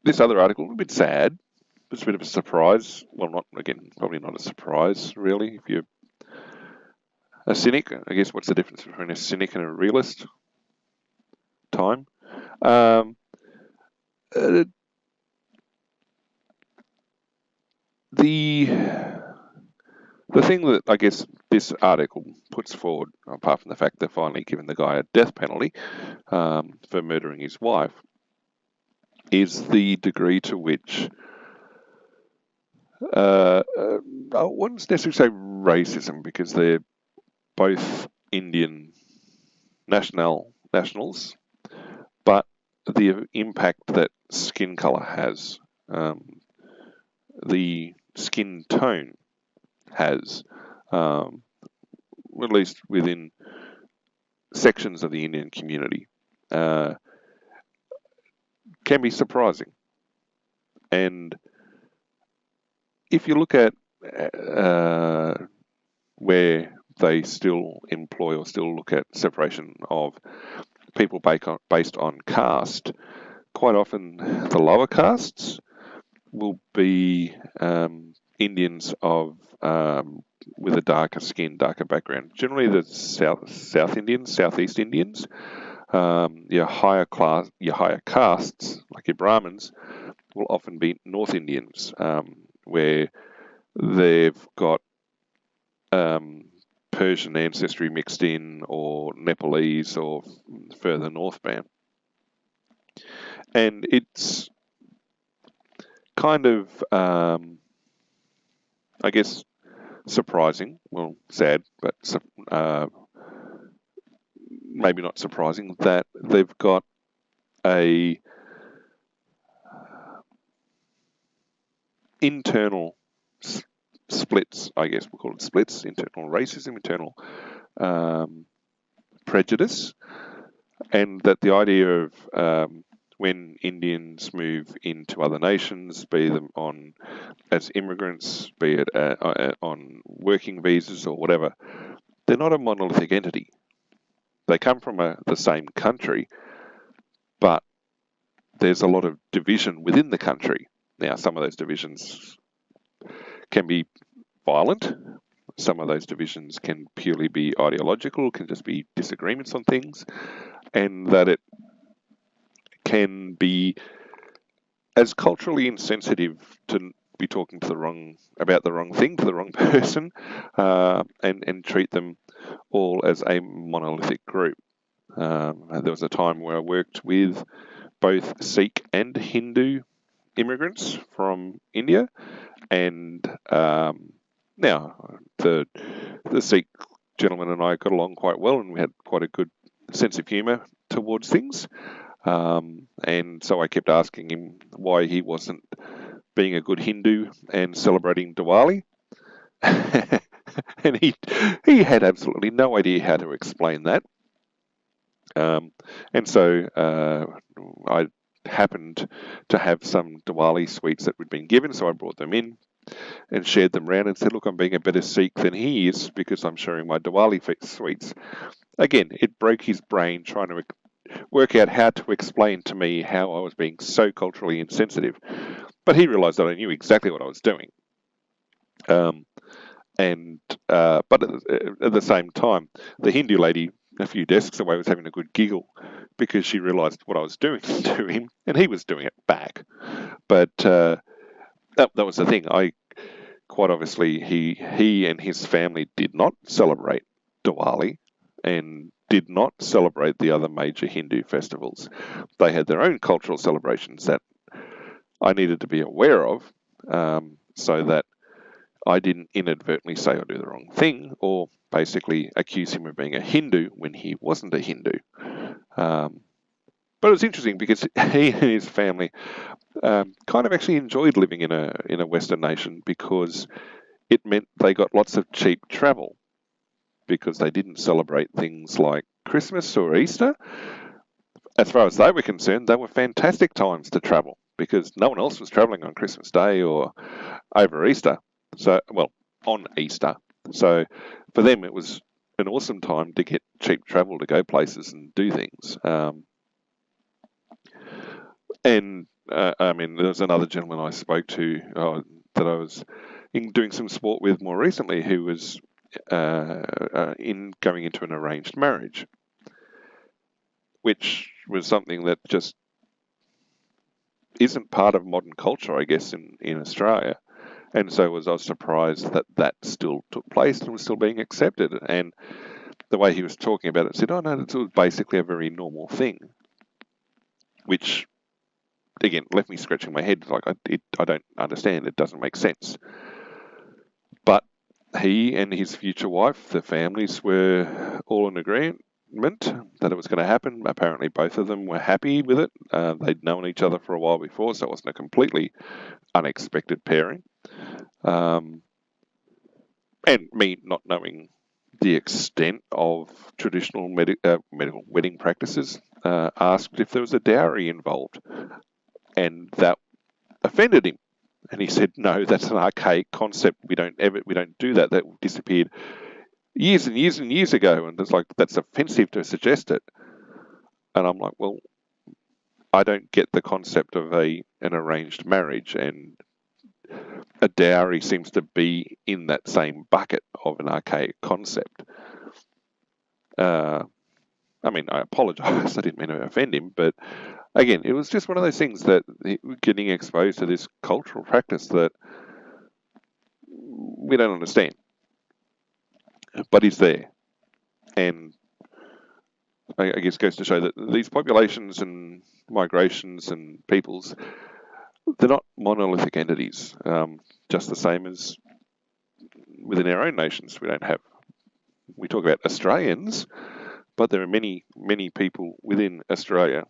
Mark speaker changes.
Speaker 1: this other article, a bit sad. It's a bit of a surprise. Well, not again, probably not a surprise, really. If you're a cynic, I guess what's the difference between a cynic and a realist? Time. Um, uh, the thing that I guess this article puts forward, apart from the fact they're finally given the guy a death penalty for murdering his wife, is the degree to which I wouldn't necessarily say racism, because they're both Indian nationals, but the impact that skin color has, the skin tone has, at least within sections of the Indian community, can be surprising. And if you look at where they still employ or still look at separation of people based on caste, quite often the lower castes will be Indians with a darker skin, darker background. Generally, the South Indians, Southeast Indians, your higher castes, like your Brahmins, will often be North Indians, where they've got Persian ancestry mixed in, or Nepalese, or further northbound. And it's kind of, I guess, surprising, well, sad, but maybe not surprising, that they've got a internal splits, I guess we'll call it splits, internal racism, internal prejudice, and that the idea of when Indians move into other nations, be them as immigrants, be it on working visas or whatever, they're not a monolithic entity. They come from the same country, but there's a lot of division within the country. Now, some of those divisions can be violent. Some of those divisions can purely be ideological, can just be disagreements on things, and that it can be as culturally insensitive to be talking about the wrong thing to the wrong person, and treat them all as a monolithic group. There was a time where I worked with both Sikh and Hindu immigrants from India, and now the Sikh gentleman and I got along quite well, and we had quite a good sense of humour towards things. And so I kept asking him why he wasn't being a good Hindu and celebrating Diwali. And he had absolutely no idea how to explain that. And so I happened to have some Diwali sweets that we'd been given, so I brought them in and shared them around and said, look, I'm being a better Sikh than he is because I'm sharing my Diwali sweets. Again, it broke his brain trying to work out how to explain to me how I was being so culturally insensitive. But he realised that I knew exactly what I was doing. But at the same time, the Hindu lady a few desks away was having a good giggle because she realised what I was doing to him, and he was doing it back. But that was the thing. Quite obviously, he and his family did not celebrate Diwali and did not celebrate the other major Hindu festivals. They had their own cultural celebrations that I needed to be aware of, so that I didn't inadvertently say or do the wrong thing, or basically accuse him of being a Hindu when he wasn't a Hindu. But it was interesting because he and his family kind of actually enjoyed living in a Western nation, because it meant they got lots of cheap travel, because they didn't celebrate things like Christmas or Easter. As far as they were concerned, they were fantastic times to travel, because no one else was travelling on Christmas Day or over Easter. So, well, on Easter. So for them, it was an awesome time to get cheap travel to go places and do things. And I mean, there was another gentleman I spoke to that I was doing some sport with more recently who was in going into an arranged marriage, which was something that just isn't part of modern culture, I guess, in Australia. And so I was surprised that that still took place and was still being accepted. And the way he was talking about it said, oh, no, it was basically a very normal thing, which, again, left me scratching my head. Like, I don't understand. It doesn't make sense. But he and his future wife, the families, were all in agreement that it was going to happen. Apparently, both of them were happy with it. They'd known each other for a while before, so it wasn't a completely unexpected pairing. And me not knowing the extent of traditional medical wedding practices, asked if there was a dowry involved, and that offended him. And he said, "No, that's an archaic concept. We don't do that. That disappeared years and years and years ago." And it's like, that's offensive to suggest it. And I'm like, well, I don't get the concept of an arranged marriage, and a dowry seems to be in that same bucket of an archaic concept. I mean, I apologise. I didn't mean to offend him, but again, it was just one of those things that getting exposed to this cultural practice that we don't understand, but is there. And I guess goes to show that these populations and migrations and peoples, they're not monolithic entities, just the same as within our own nations. We talk about Australians, but there are many, many people within Australia